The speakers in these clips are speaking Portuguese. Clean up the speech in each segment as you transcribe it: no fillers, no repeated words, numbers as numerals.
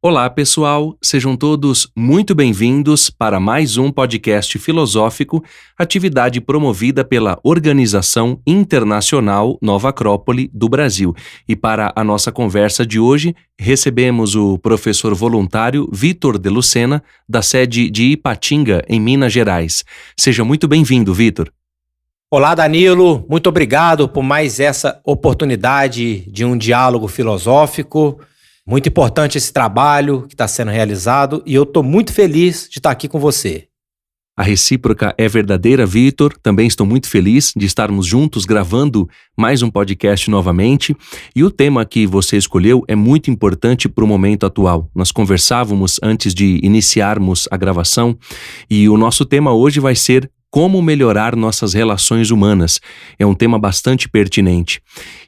Olá, pessoal! Sejam todos muito bem-vindos para mais um podcast filosófico, atividade promovida pela Organização Internacional Nova Acrópole do Brasil. E para a nossa conversa de hoje, recebemos o professor voluntário Vitor de Lucena, da sede de Ipatinga, em Minas Gerais. Seja muito bem-vindo, Vitor. Olá, Danilo. Muito obrigado por mais essa oportunidade de um diálogo filosófico. Muito importante esse trabalho que está sendo realizado e eu estou muito feliz de estar aqui com você. A recíproca é verdadeira, Vitor. Também estou muito feliz de estarmos juntos gravando mais um podcast novamente. E o tema que você escolheu é muito importante para o momento atual. Nós conversávamos antes de iniciarmos a gravação e o nosso tema hoje vai ser como melhorar nossas relações humanas. É um tema bastante pertinente.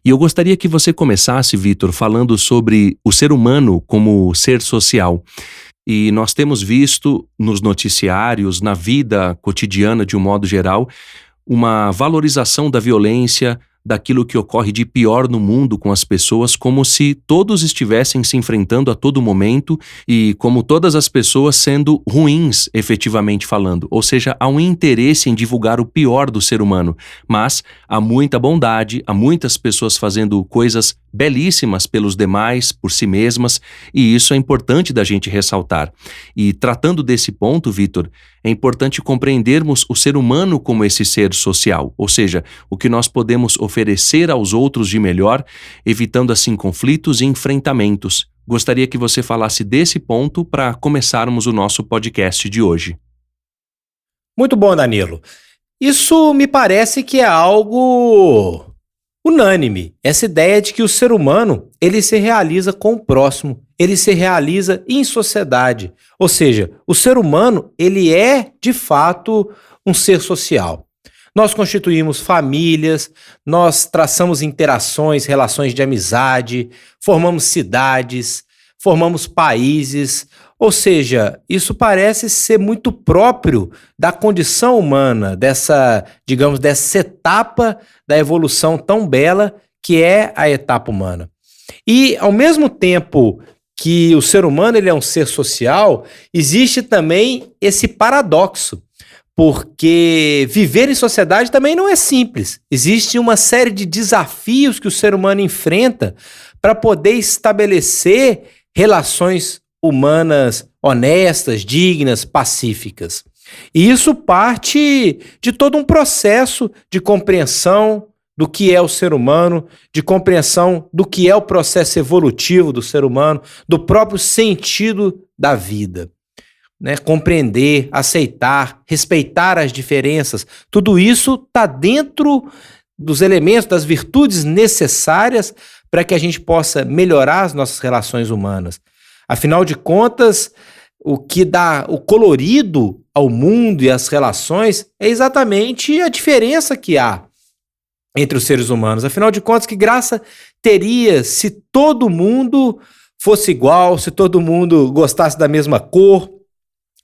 E eu gostaria que você começasse, Vitor, falando sobre o ser humano como ser social. E nós temos visto nos noticiários, na vida cotidiana de um modo geral, uma valorização da violência, daquilo que ocorre de pior no mundo com as pessoas, como se todos estivessem se enfrentando a todo momento e como todas as pessoas sendo ruins, efetivamente falando. Ou seja, há um interesse em divulgar o pior do ser humano, mas há muita bondade, há muitas pessoas fazendo coisas belíssimas pelos demais, por si mesmas, e isso é importante da gente ressaltar. E tratando desse ponto, Vitor, é importante compreendermos o ser humano como esse ser social, ou seja, o que nós podemos oferecer aos outros de melhor, evitando assim conflitos e enfrentamentos. Gostaria que você falasse desse ponto para começarmos o nosso podcast de hoje. Muito bom, Danilo. Isso me parece que é algo unânime, essa ideia de que o ser humano, ele se realiza com o próximo, ele se realiza em sociedade. Ou seja, o ser humano, ele é, de fato, um ser social. Nós constituímos famílias, nós traçamos interações, relações de amizade, formamos cidades, formamos países. Ou seja, isso parece ser muito próprio da condição humana, dessa etapa da evolução tão bela que é a etapa humana. E, ao mesmo tempo que o ser humano ele é um ser social, existe também esse paradoxo, porque viver em sociedade também não é simples. Existe uma série de desafios que o ser humano enfrenta para poder estabelecer relações humanas honestas, dignas, pacíficas. E isso parte de todo um processo de compreensão do que é o ser humano, de compreensão do que é o processo evolutivo do ser humano, do próprio sentido da vida. Compreender, aceitar, respeitar as diferenças, tudo isso está dentro dos elementos, das virtudes necessárias para que a gente possa melhorar as nossas relações humanas. Afinal de contas, o que dá o colorido ao mundo e às relações é exatamente a diferença que há entre os seres humanos. Afinal de contas, que graça teria se todo mundo fosse igual, se todo mundo gostasse da mesma cor,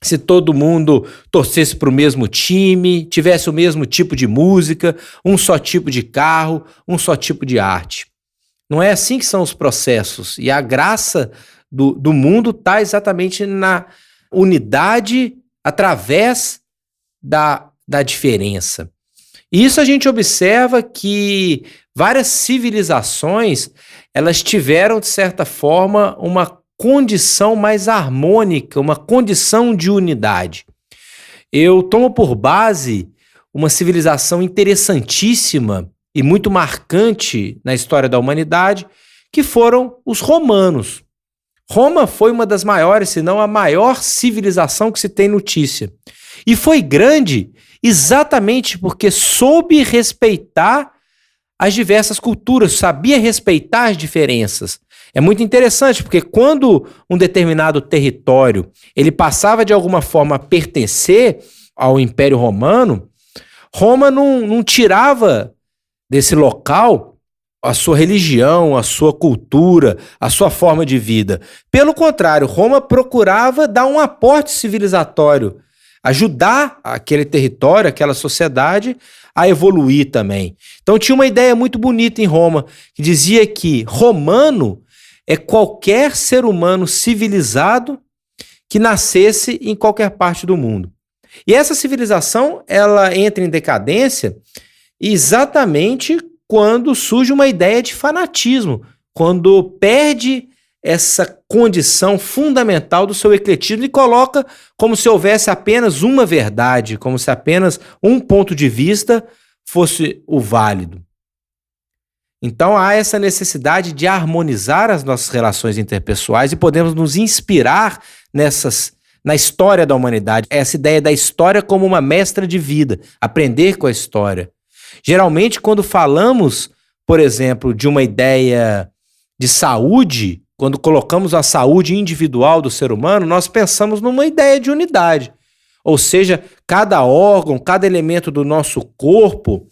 se todo mundo torcesse para o mesmo time, tivesse o mesmo tipo de música, um só tipo de carro, um só tipo de arte. Não é assim que são os processos. E a graça do mundo está exatamente na unidade através da diferença. E isso a gente observa que várias civilizações, elas tiveram, de certa forma, uma condição mais harmônica, uma condição de unidade. Eu tomo por base uma civilização interessantíssima e muito marcante na história da humanidade, que foram os romanos. Roma foi uma das maiores, se não a maior civilização que se tem notícia. E foi grande exatamente porque soube respeitar as diversas culturas, sabia respeitar as diferenças. É muito interessante, porque quando um determinado território ele passava de alguma forma a pertencer ao Império Romano, Roma não tirava desse local a sua religião, a sua cultura, a sua forma de vida. Pelo contrário, Roma procurava dar um aporte civilizatório, ajudar aquele território, aquela sociedade a evoluir também. Então tinha uma ideia muito bonita em Roma, que dizia que romano é qualquer ser humano civilizado que nascesse em qualquer parte do mundo. E essa civilização, ela entra em decadência exatamente quando surge uma ideia de fanatismo, quando perde essa condição fundamental do seu ecletismo e coloca como se houvesse apenas uma verdade, como se apenas um ponto de vista fosse o válido. Então há essa necessidade de harmonizar as nossas relações interpessoais e podemos nos inspirar na história da humanidade. Essa ideia da história como uma mestra de vida, aprender com a história. Geralmente, quando falamos, por exemplo, de uma ideia de saúde, quando colocamos a saúde individual do ser humano, nós pensamos numa ideia de unidade. Ou seja, cada órgão, cada elemento do nosso corpo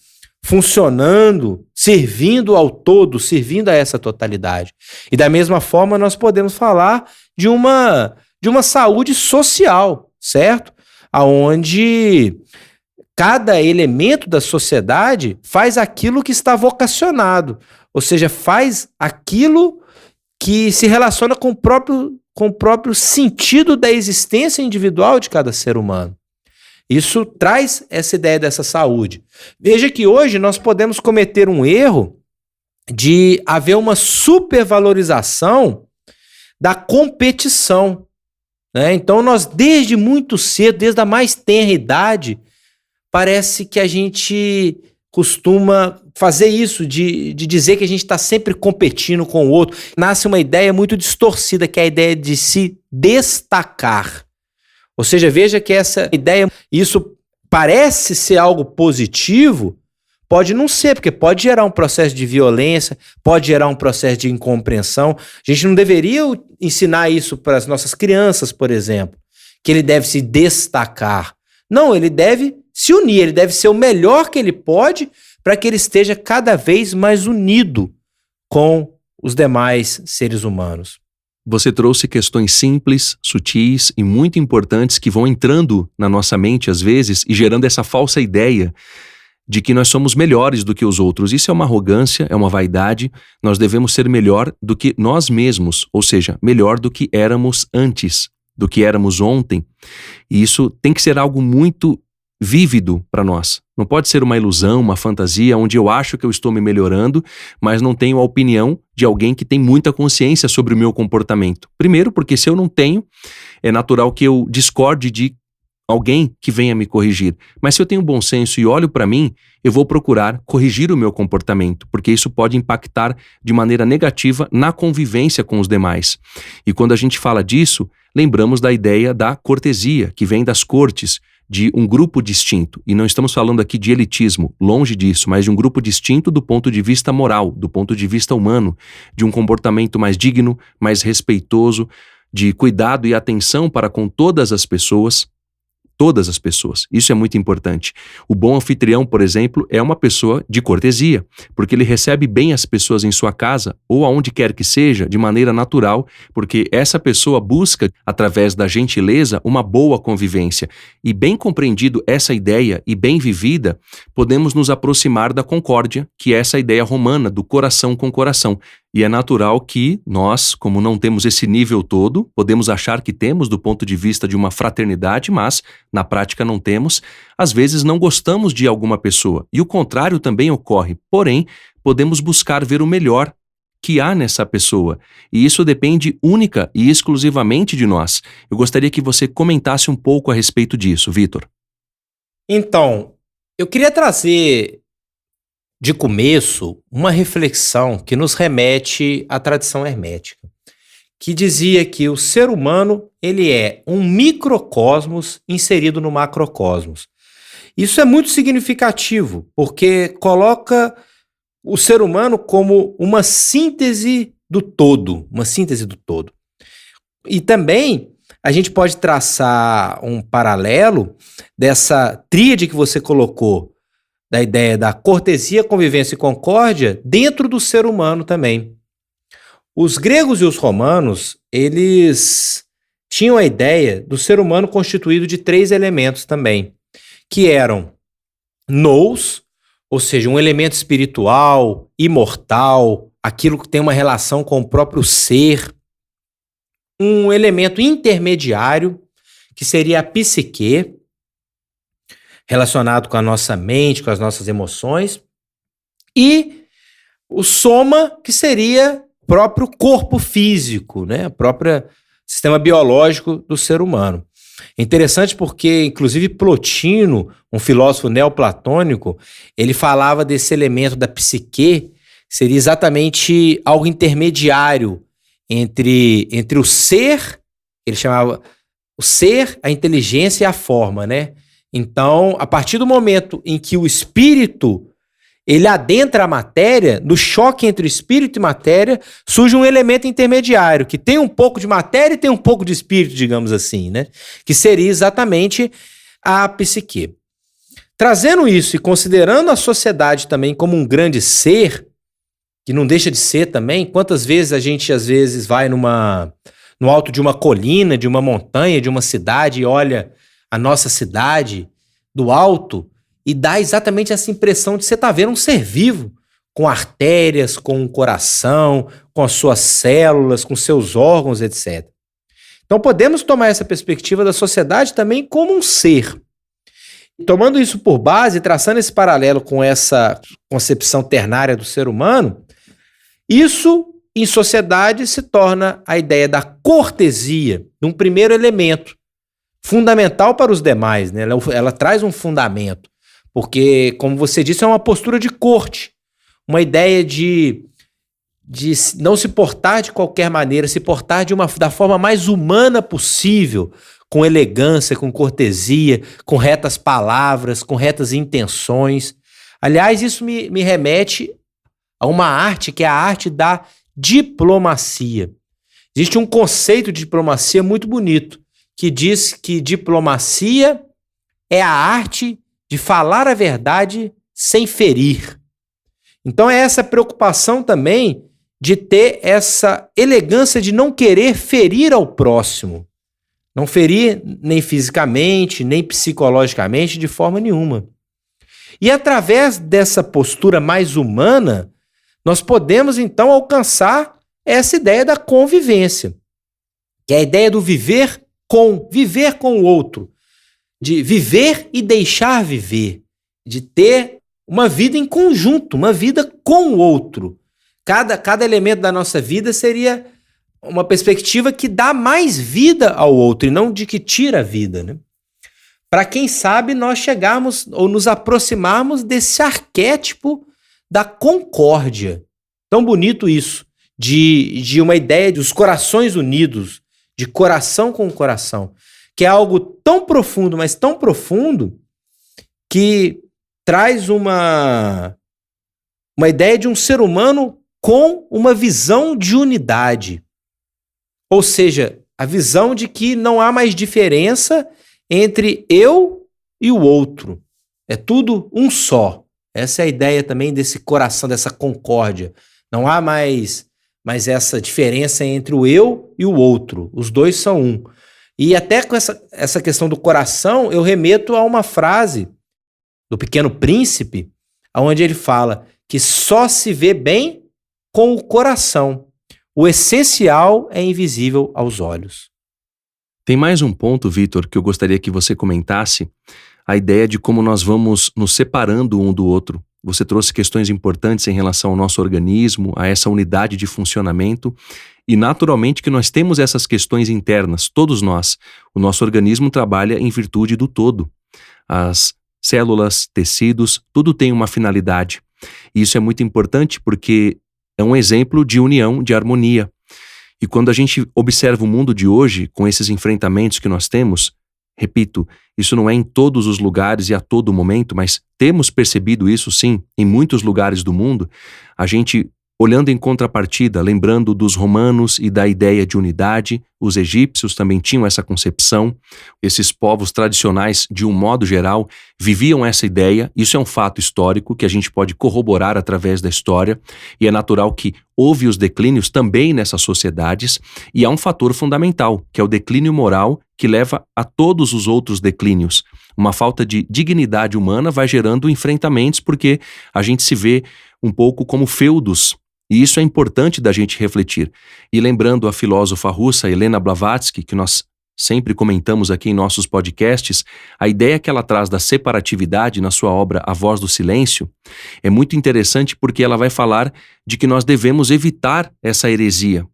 funcionando, servindo ao todo, servindo a essa totalidade. E da mesma forma, nós podemos falar de uma saúde social, certo? Onde cada elemento da sociedade faz aquilo que está vocacionado, ou seja, faz aquilo que se relaciona com o próprio sentido da existência individual de cada ser humano. Isso traz essa ideia dessa saúde. Veja que hoje nós podemos cometer um erro de haver uma supervalorização da competição, né? Então nós desde muito cedo, desde a mais tenra idade, parece que a gente costuma fazer isso, de dizer que a gente está sempre competindo com o outro. Nasce uma ideia muito distorcida, que é a ideia de se destacar. Ou seja, veja que essa ideia, isso parece ser algo positivo, pode não ser, porque pode gerar um processo de violência, pode gerar um processo de incompreensão. A gente não deveria ensinar isso para as nossas crianças, por exemplo, que ele deve se destacar. Não, ele deve se unir, ele deve ser o melhor que ele pode para que ele esteja cada vez mais unido com os demais seres humanos. Você trouxe questões simples, sutis e muito importantes que vão entrando na nossa mente às vezes e gerando essa falsa ideia de que nós somos melhores do que os outros. Isso é uma arrogância, é uma vaidade. Nós devemos ser melhor do que nós mesmos, ou seja, melhor do que éramos antes, do que éramos ontem. E isso tem que ser algo muito vívido para nós. Não pode ser uma ilusão, uma fantasia, onde eu acho que eu estou me melhorando, mas não tenho a opinião de alguém que tem muita consciência sobre o meu comportamento. Primeiro, porque se eu não tenho, é natural que eu discorde de alguém que venha me corrigir. Mas se eu tenho bom senso e olho para mim, eu vou procurar corrigir o meu comportamento, porque isso pode impactar de maneira negativa na convivência com os demais. E quando a gente fala disso, lembramos da ideia da cortesia, que vem das cortes, de um grupo distinto. E não estamos falando aqui de elitismo, longe disso, mas de um grupo distinto do ponto de vista moral, do ponto de vista humano, de um comportamento mais digno, mais respeitoso, de cuidado e atenção para com todas as pessoas. Todas as pessoas. Isso é muito importante. O bom anfitrião, por exemplo, é uma pessoa de cortesia, porque ele recebe bem as pessoas em sua casa ou aonde quer que seja, de maneira natural, porque essa pessoa busca, através da gentileza, uma boa convivência. E bem compreendido essa ideia e bem vivida, podemos nos aproximar da concórdia, que é essa ideia romana do coração com coração. E é natural que nós, como não temos esse nível todo, podemos achar que temos do ponto de vista de uma fraternidade, mas na prática não temos. Às vezes não gostamos de alguma pessoa e o contrário também ocorre. Porém, podemos buscar ver o melhor que há nessa pessoa. E isso depende única e exclusivamente de nós. Eu gostaria que você comentasse um pouco a respeito disso, Vitor. Então, eu queria trazer de começo uma reflexão que nos remete à tradição hermética, que dizia que o ser humano ele é um microcosmos inserido no macrocosmos. Isso é muito significativo, porque coloca o ser humano como uma síntese do todo, E também a gente pode traçar um paralelo dessa tríade que você colocou, da ideia da cortesia, convivência e concórdia dentro do ser humano também. Os gregos e os romanos, eles tinham a ideia do ser humano constituído de 3 elementos também, que eram nous, ou seja, um elemento espiritual, imortal, aquilo que tem uma relação com o próprio ser, um elemento intermediário, que seria a psique, relacionado com a nossa mente, com as nossas emoções, e o soma, que seria o próprio corpo físico, né? O próprio sistema biológico do ser humano. É interessante porque, inclusive, Plotino, um filósofo neoplatônico, ele falava desse elemento da psique, seria exatamente algo intermediário entre o ser, ele chamava o ser, a inteligência e a forma, né? Então, a partir do momento em que o espírito ele adentra a matéria, no choque entre espírito e matéria, surge um elemento intermediário, que tem um pouco de matéria e tem um pouco de espírito, digamos assim, né? Que seria exatamente a psique. Trazendo isso e considerando a sociedade também como um grande ser, que não deixa de ser também, quantas vezes a gente às vezes vai no alto de uma colina, de uma montanha, de uma cidade e olha a nossa cidade do alto e dá exatamente essa impressão de você estar vendo um ser vivo, com artérias, com um coração, com as suas células, com seus órgãos, etc. Então podemos tomar essa perspectiva da sociedade também como um ser. Tomando isso por base, traçando esse paralelo com essa concepção ternária do ser humano, isso em sociedade se torna a ideia da cortesia, de um primeiro elemento, fundamental para os demais, né? Ela traz um fundamento, porque, como você disse, é uma postura de corte, uma ideia de não se portar de qualquer maneira, se portar da forma mais humana possível, com elegância, com cortesia, com retas palavras, com retas intenções. Aliás, isso me remete a uma arte que é a arte da diplomacia. Existe um conceito de diplomacia muito bonito, que diz que diplomacia é a arte de falar a verdade sem ferir. Então é essa preocupação também de ter essa elegância de não querer ferir ao próximo. Não ferir nem fisicamente, nem psicologicamente, de forma nenhuma. E através dessa postura mais humana, nós podemos então alcançar essa ideia da convivência, que é a ideia do viver com o outro, de viver e deixar viver, de ter uma vida em conjunto, uma vida com o outro. Cada elemento da nossa vida seria uma perspectiva que dá mais vida ao outro e não de que tira a vida, né? Para quem sabe nós chegarmos ou nos aproximarmos desse arquétipo da concórdia. Tão bonito isso, de uma ideia dos corações unidos, de coração com coração, que é algo tão profundo, mas tão profundo, que traz uma ideia de um ser humano com uma visão de unidade. Ou seja, a visão de que não há mais diferença entre eu e o outro. É tudo um só. Essa é a ideia também desse coração, dessa concórdia. Não há mais essa diferença entre o eu e o outro. Os dois são um. E até com essa questão do coração, eu remeto a uma frase do Pequeno Príncipe, onde ele fala que só se vê bem com o coração. O essencial é invisível aos olhos. Tem mais um ponto, Vitor, que eu gostaria que você comentasse, a ideia de como nós vamos nos separando um do outro. Você trouxe questões importantes em relação ao nosso organismo, a essa unidade de funcionamento, e naturalmente que nós temos essas questões internas, todos nós. O nosso organismo trabalha em virtude do todo. As células, tecidos, tudo tem uma finalidade. E isso é muito importante porque é um exemplo de união, de harmonia. E quando a gente observa o mundo de hoje, com esses enfrentamentos que nós temos, repito, isso não é em todos os lugares e a todo momento, mas temos percebido isso sim, em muitos lugares do mundo, a gente, olhando em contrapartida, lembrando dos romanos e da ideia de unidade, os egípcios também tinham essa concepção, esses povos tradicionais, de um modo geral, viviam essa ideia, isso é um fato histórico que a gente pode corroborar através da história, e é natural que houve os declínios também nessas sociedades, e há um fator fundamental, que é o declínio moral, que leva a todos os outros declínios. Uma falta de dignidade humana vai gerando enfrentamentos, porque a gente se vê um pouco como feudos E isso é importante da gente refletir. E lembrando a filósofa russa Helena Blavatsky, que nós sempre comentamos aqui em nossos podcasts, a ideia que ela traz da separatividade na sua obra A Voz do Silêncio é muito interessante porque ela vai falar de que nós devemos evitar essa heresia.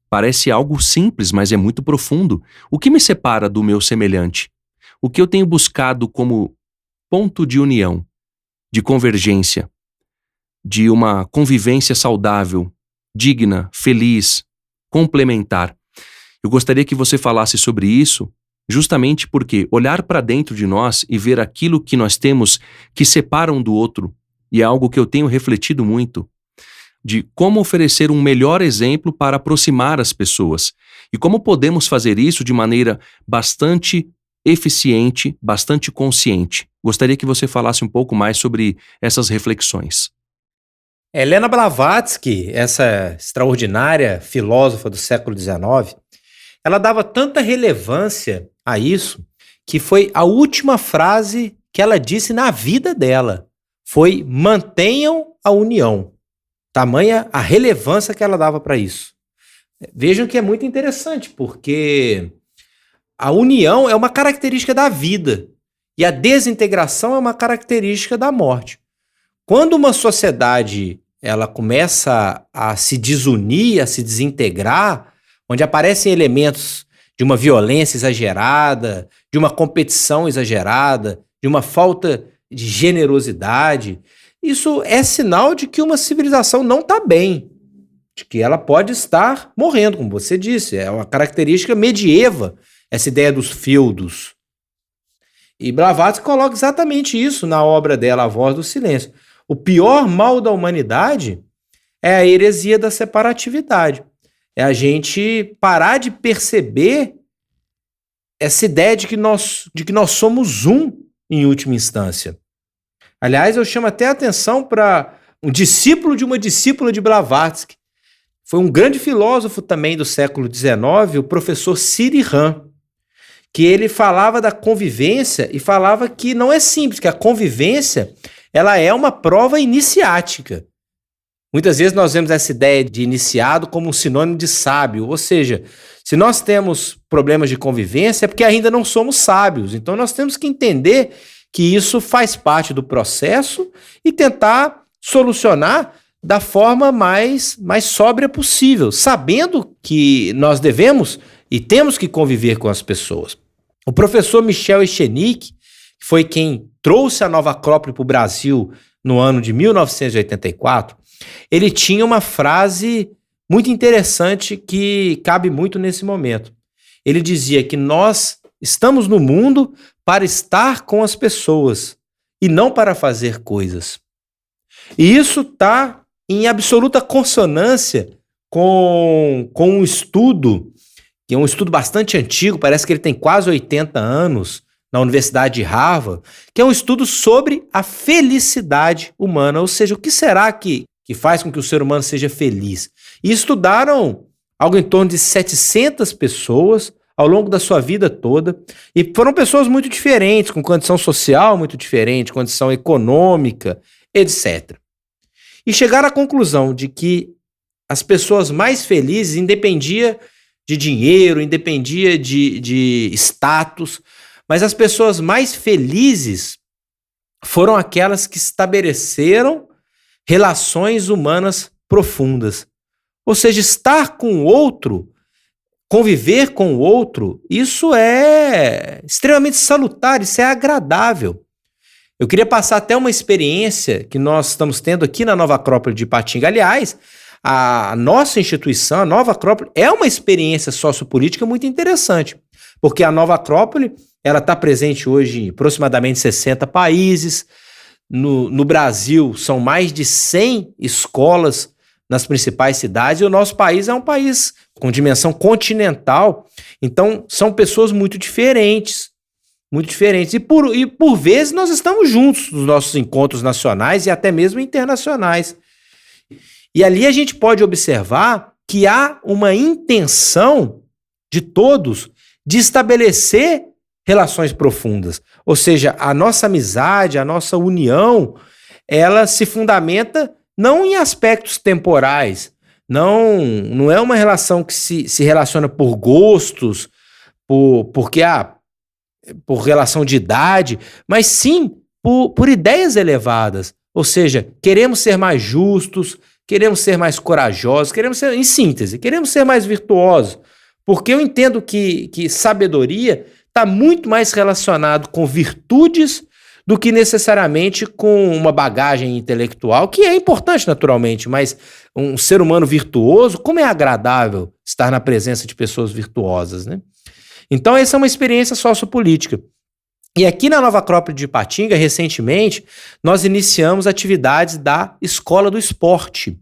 Parece algo simples, mas é muito profundo. O que me separa do meu semelhante? O que eu tenho buscado como ponto de união, de convergência, de uma convivência saudável, digna, feliz, complementar? Eu gostaria que você falasse sobre isso, justamente porque olhar para dentro de nós e ver aquilo que nós temos que separa um do outro, e é algo que eu tenho refletido muito, de como oferecer um melhor exemplo para aproximar as pessoas, e como podemos fazer isso de maneira bastante eficiente, bastante consciente. Gostaria que você falasse um pouco mais sobre essas reflexões. Helena Blavatsky, essa extraordinária filósofa do século XIX, ela dava tanta relevância a isso que foi a última frase que ela disse na vida dela. Foi: mantenham a união. Tamanha a relevância que ela dava para isso. Vejam que é muito interessante, porque a união é uma característica da vida e a desintegração é uma característica da morte. Quando uma sociedade ela começa a se desunir, a se desintegrar, onde aparecem elementos de uma violência exagerada, de uma competição exagerada, de uma falta de generosidade, isso é sinal de que uma civilização não está bem, de que ela pode estar morrendo, como você disse. É uma característica medieva, essa ideia dos feudos. E Blavatsky coloca exatamente isso na obra dela, A Voz do Silêncio. O pior mal da humanidade é a heresia da separatividade. É a gente parar de perceber essa ideia de que nós somos um, em última instância. Aliás, eu chamo até a atenção para um discípulo de uma discípula de Blavatsky. Foi um grande filósofo também do século XIX, o professor Siri Han, que ele falava da convivência e falava que não é simples, que a convivência ela é uma prova iniciática. Muitas vezes nós vemos essa ideia de iniciado como um sinônimo de sábio, ou seja, se nós temos problemas de convivência é porque ainda não somos sábios. Então nós temos que entender que isso faz parte do processo e tentar solucionar da forma mais sóbria possível, sabendo que nós devemos e temos que conviver com as pessoas. O professor Michel Echenique, que foi quem trouxe a Nova Acrópole para o Brasil no ano de 1984, ele tinha uma frase muito interessante que cabe muito nesse momento. Ele dizia que nós estamos no mundo para estar com as pessoas e não para fazer coisas. E isso está em absoluta consonância com um estudo, que é um estudo bastante antigo, parece que ele tem quase 80 anos, na Universidade de Harvard, que é um estudo sobre a felicidade humana, ou seja, o que será que faz com que o ser humano seja feliz. E estudaram algo em torno de 700 pessoas ao longo da sua vida toda, e foram pessoas muito diferentes, com condição social muito diferente, condição econômica, etc. E chegaram à conclusão de que as pessoas mais felizes independia de dinheiro, independia de status, mas as pessoas mais felizes foram aquelas que estabeleceram relações humanas profundas. Ou seja, estar com o outro, conviver com o outro, isso é extremamente salutar, isso é agradável. Eu queria passar até uma experiência que nós estamos tendo aqui na Nova Acrópole de Ipatinga. Aliás, a nossa instituição, a Nova Acrópole, é uma experiência sociopolítica muito interessante, porque a Nova Acrópole ela está presente hoje em aproximadamente 60 países. No Brasil, são mais de 100 escolas nas principais cidades, e o nosso país é um país com dimensão continental, então são pessoas muito diferentes. E por vezes nós estamos juntos nos nossos encontros nacionais e até mesmo internacionais. E ali a gente pode observar que há uma intenção de todos de estabelecer relações profundas. Ou seja, a nossa amizade, a nossa união, ela se fundamenta não em aspectos temporais, não é uma relação que se relaciona por gostos, por relação de idade, mas sim por ideias elevadas. Ou seja, queremos ser mais justos, queremos ser mais corajosos, em síntese, queremos ser mais virtuosos. Porque eu entendo que sabedoria está muito mais relacionado com virtudes do que necessariamente com uma bagagem intelectual, que é importante naturalmente, mas um ser humano virtuoso, como é agradável estar na presença de pessoas virtuosas, né? Então essa é uma experiência sociopolítica. E aqui na Nova Acrópole de Ipatinga, recentemente, nós iniciamos atividades da Escola do Esporte.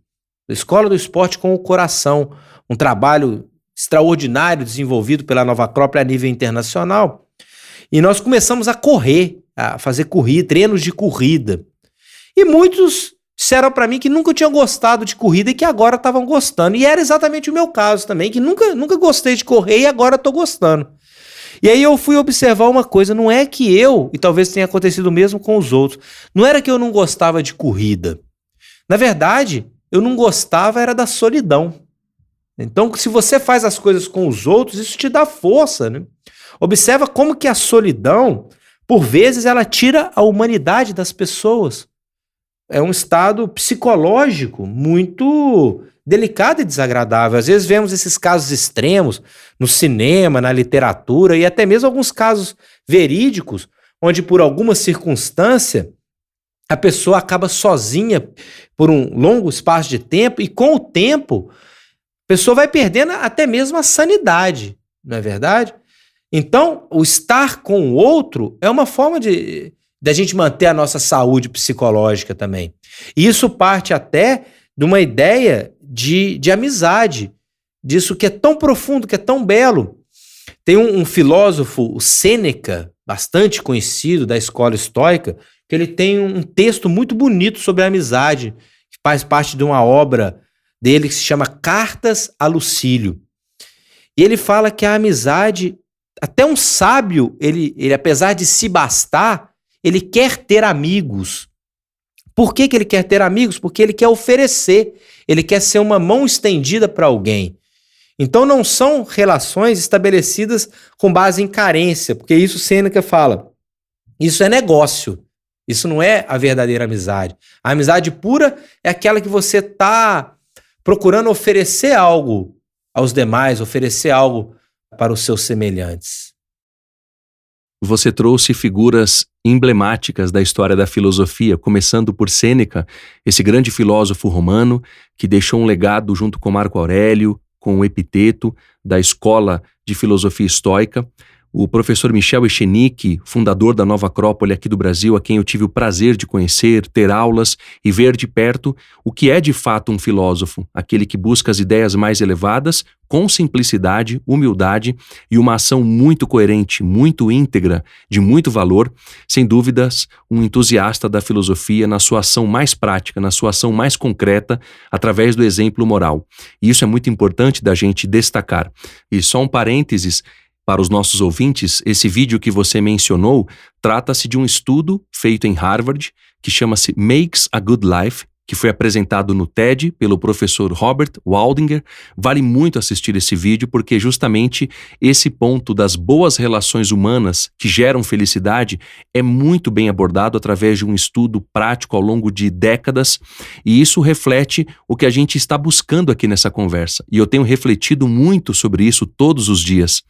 Escola do Esporte com o Coração, um trabalho extraordinário desenvolvido pela Nova Acrópole a nível internacional. E nós começamos a correr, a fazer treinos de corrida. E muitos disseram para mim que nunca tinham gostado de corrida e que agora estavam gostando. E era exatamente o meu caso também, que nunca gostei de correr e agora estou gostando. E aí eu fui observar uma coisa, não é que e talvez tenha acontecido o mesmo com os outros, não era que eu não gostava de corrida. Na verdade, eu não gostava era da solidão. Então, se você faz as coisas com os outros, isso te dá força, né? Observa como que a solidão, por vezes, ela tira a humanidade das pessoas. É um estado psicológico muito delicado e desagradável. Às vezes vemos esses casos extremos no cinema, na literatura e até mesmo alguns casos verídicos, onde por alguma circunstância a pessoa acaba sozinha por um longo espaço de tempo e com o tempo a pessoa vai perdendo até mesmo a sanidade, não é verdade? Então, o estar com o outro é uma forma de a gente manter a nossa saúde psicológica também. E isso parte até de uma ideia de amizade, disso que é tão profundo, que é tão belo. Tem um filósofo, o Sêneca, bastante conhecido da escola estoica, que ele tem um texto muito bonito sobre a amizade, que faz parte de uma obra dele que se chama Cartas a Lucílio. E ele fala que a amizade, até um sábio, ele apesar de se bastar, ele quer ter amigos. Por que ele quer ter amigos? Porque ele quer oferecer, ele quer ser uma mão estendida para alguém. Então não são relações estabelecidas com base em carência, porque isso Sêneca fala. Isso é negócio, isso não é a verdadeira amizade. A amizade pura é aquela que você está procurando oferecer algo aos demais, oferecer algo para os seus semelhantes. Você trouxe figuras emblemáticas da história da filosofia, começando por Sêneca, esse grande filósofo romano que deixou um legado junto com Marco Aurélio, com o Epiteto, da escola de filosofia estoica. O professor Michel Echenique, fundador da Nova Acrópole aqui do Brasil, a quem eu tive o prazer de conhecer, ter aulas e ver de perto o que é de fato um filósofo, aquele que busca as ideias mais elevadas com simplicidade, humildade e uma ação muito coerente, muito íntegra, de muito valor, sem dúvidas, um entusiasta da filosofia na sua ação mais prática, na sua ação mais concreta, através do exemplo moral. E isso é muito importante da gente destacar. E só um parênteses, para os nossos ouvintes, esse vídeo que você mencionou trata-se de um estudo feito em Harvard que chama-se Makes a Good Life, que foi apresentado no TED pelo professor Robert Waldinger. Vale muito assistir esse vídeo porque justamente esse ponto das boas relações humanas que geram felicidade é muito bem abordado através de um estudo prático ao longo de décadas, e isso reflete o que a gente está buscando aqui nessa conversa. E eu tenho refletido muito sobre isso todos os dias.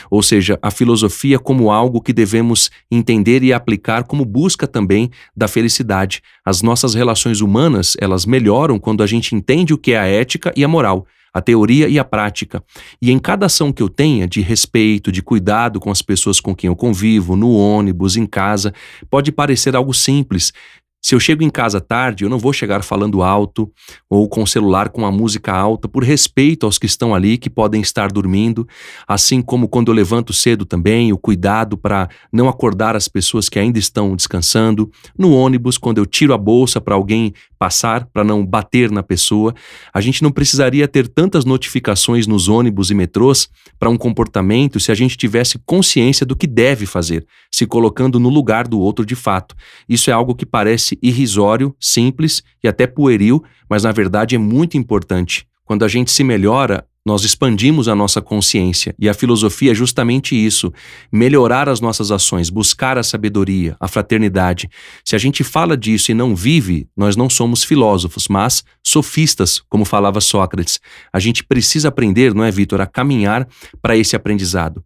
Ou seja, a filosofia como algo que devemos entender e aplicar como busca também da felicidade. As nossas relações humanas, elas melhoram quando a gente entende o que é a ética e a moral, a teoria e a prática. E em cada ação que eu tenha de respeito, de cuidado com as pessoas com quem eu convivo, no ônibus, em casa, pode parecer algo simples. Se eu chego em casa tarde, eu não vou chegar falando alto ou com o celular com a música alta, por respeito aos que estão ali, que podem estar dormindo, assim como quando eu levanto cedo também, o cuidado para não acordar as pessoas que ainda estão descansando, no ônibus, quando eu tiro a bolsa para alguém passar, para não bater na pessoa. A gente não precisaria ter tantas notificações nos ônibus e metrôs para um comportamento se a gente tivesse consciência do que deve fazer, se colocando no lugar do outro de fato. Isso é algo que parece irrisório, simples e até pueril, mas na verdade é muito importante. Quando a gente se melhora, nós expandimos a nossa consciência, e a filosofia é justamente isso, melhorar as nossas ações, buscar a sabedoria, a fraternidade. Se a gente fala disso e não vive, nós não somos filósofos, mas sofistas, como falava Sócrates. A gente precisa aprender, não é, Vitor, a caminhar para esse aprendizado.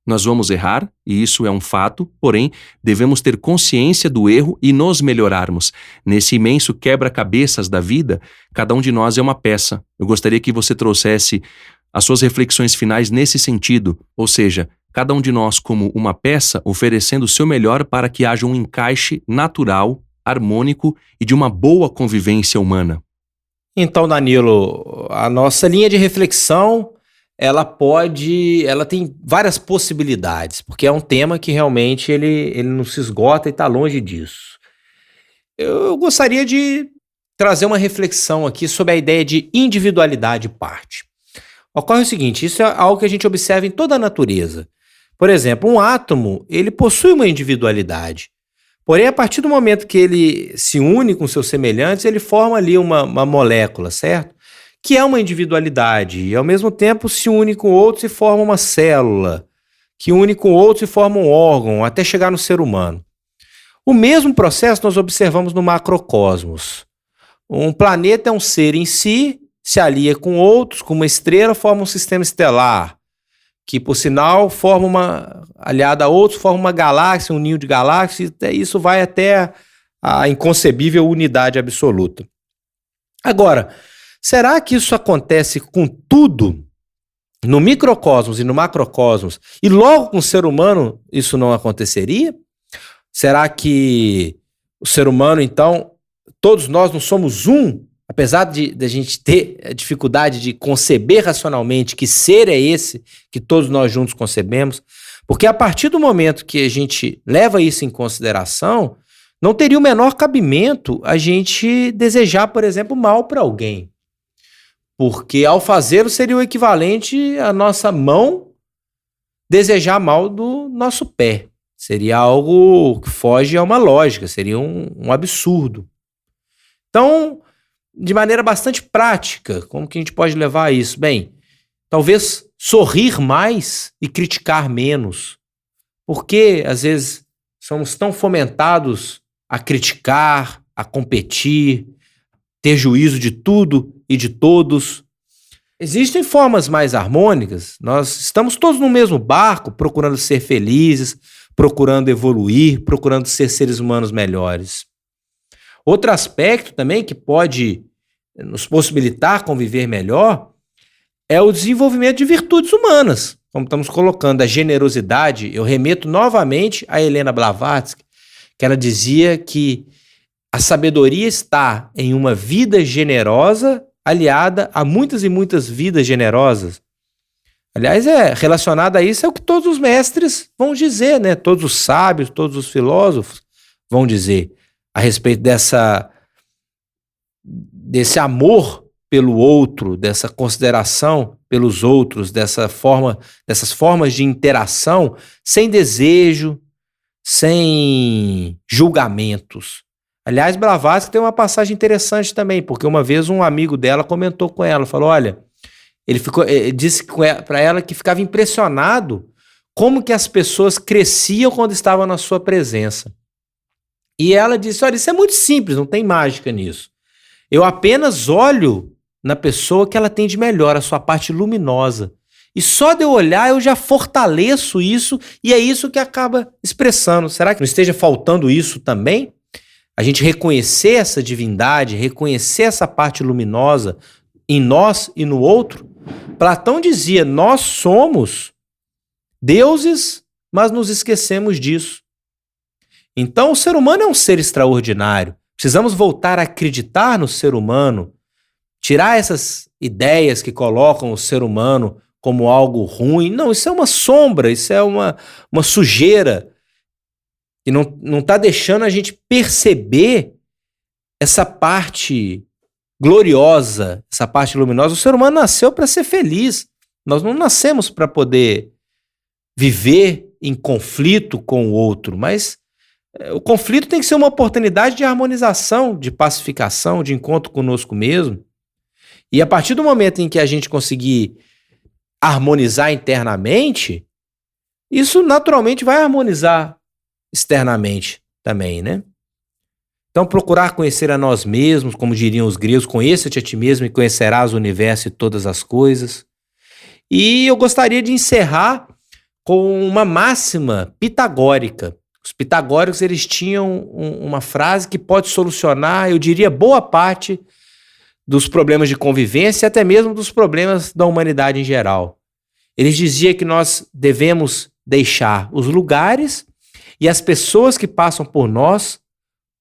Nós vamos errar, e isso é um fato, porém, devemos ter consciência do erro e nos melhorarmos. Nesse imenso quebra-cabeças da vida, cada um de nós é uma peça. Eu gostaria que você trouxesse as suas reflexões finais nesse sentido, ou seja, cada um de nós como uma peça, oferecendo o seu melhor para que haja um encaixe natural, harmônico e de uma boa convivência humana. Então, Danilo, a nossa linha de reflexão, ela tem várias possibilidades, porque é um tema que realmente ele não se esgota e está longe disso. Eu gostaria de trazer uma reflexão aqui sobre a ideia de individualidade e parte. Ocorre o seguinte, isso é algo que a gente observa em toda a natureza. Por exemplo, um átomo, ele possui uma individualidade. Porém, a partir do momento que ele se une com seus semelhantes, ele forma ali uma molécula, certo? Que é uma individualidade, e ao mesmo tempo se une com outros e forma uma célula, que une com outros e forma um órgão, até chegar no ser humano. O mesmo processo nós observamos no macrocosmos. Um planeta é um ser em si, se alia com outros, com uma estrela, forma um sistema estelar, que por sinal aliada a outros, forma uma galáxia, um ninho de galáxias, e isso vai até a inconcebível unidade absoluta. Agora, será que isso acontece com tudo, no microcosmos e no macrocosmos, e logo com o ser humano isso não aconteceria? Será que o ser humano, então, todos nós não somos um? Apesar de a gente ter a dificuldade de conceber racionalmente que ser é esse que todos nós juntos concebemos, porque a partir do momento que a gente leva isso em consideração, não teria o menor cabimento a gente desejar, por exemplo, mal para alguém. Porque ao fazê-lo seria o equivalente à nossa mão desejar mal do nosso pé. Seria algo que foge a uma lógica, seria um absurdo. Então, de maneira bastante prática, como que a gente pode levar isso? Bem, talvez sorrir mais e criticar menos. Porque, às vezes, somos tão fomentados a criticar, a competir, ter juízo de tudo e de todos. Existem formas mais harmônicas, nós estamos todos no mesmo barco, procurando ser felizes, procurando evoluir, procurando ser seres humanos melhores. Outro aspecto também que pode nos possibilitar conviver melhor é o desenvolvimento de virtudes humanas, como estamos colocando, a generosidade. Eu remeto novamente a Helena Blavatsky, que ela dizia que a sabedoria está em uma vida generosa aliada a muitas e muitas vidas generosas. Aliás, relacionado a isso é o que todos os mestres vão dizer, né? Todos os sábios, todos os filósofos vão dizer a respeito desse amor pelo outro, dessa consideração pelos outros, dessas formas de interação sem desejo, sem julgamentos. Aliás, Blavatsky tem uma passagem interessante também, porque uma vez um amigo dela comentou com ela, falou, olha, ele disse para ela que ficava impressionado como que as pessoas cresciam quando estavam na sua presença. E ela disse, olha, isso é muito simples, não tem mágica nisso. Eu apenas olho na pessoa que ela tem de melhor, a sua parte luminosa. E só de eu olhar eu já fortaleço isso e é isso que acaba expressando. Será que não esteja faltando isso também? A gente reconhecer essa divindade, reconhecer essa parte luminosa em nós e no outro? Platão dizia, nós somos deuses, mas nos esquecemos disso. Então o ser humano é um ser extraordinário. Precisamos voltar a acreditar no ser humano, tirar essas ideias que colocam o ser humano como algo ruim. Não, isso é uma sombra, isso é uma sujeira. E não está deixando a gente perceber essa parte gloriosa, essa parte luminosa. O ser humano nasceu para ser feliz. Nós não nascemos para poder viver em conflito com o outro, mas o conflito tem que ser uma oportunidade de harmonização, de pacificação, de encontro conosco mesmo. E a partir do momento em que a gente conseguir harmonizar internamente, isso naturalmente vai harmonizar externamente também, né? Então, procurar conhecer a nós mesmos, como diriam os gregos, conheça-te a ti mesmo e conhecerás o universo e todas as coisas. E eu gostaria de encerrar com uma máxima pitagórica. Os pitagóricos, eles tinham uma frase que pode solucionar, eu diria, boa parte dos problemas de convivência e até mesmo dos problemas da humanidade em geral. Eles diziam que nós devemos deixar os lugares e as pessoas que passam por nós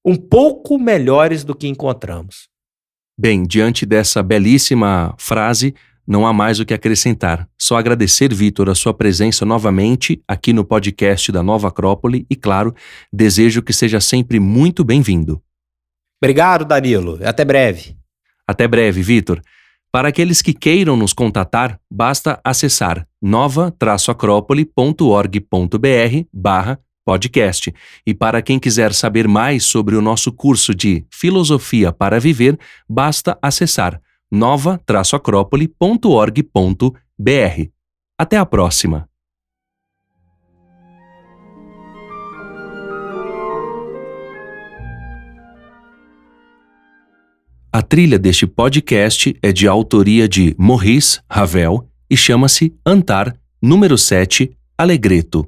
um pouco melhores do que encontramos. Bem, diante dessa belíssima frase, não há mais o que acrescentar. Só agradecer, Vitor, a sua presença novamente aqui no podcast da Nova Acrópole e, claro, desejo que seja sempre muito bem-vindo. Obrigado, Danilo. Até breve. Até breve, Vitor. Para aqueles que queiram nos contatar, basta acessar nova-acrópole.org.br/podcast. E para quem quiser saber mais sobre o nosso curso de Filosofia para Viver, basta acessar nova-acrópole.org.br. Até a próxima! A trilha deste podcast é de autoria de Maurice Ravel e chama-se Antar, número 7, Allegretto.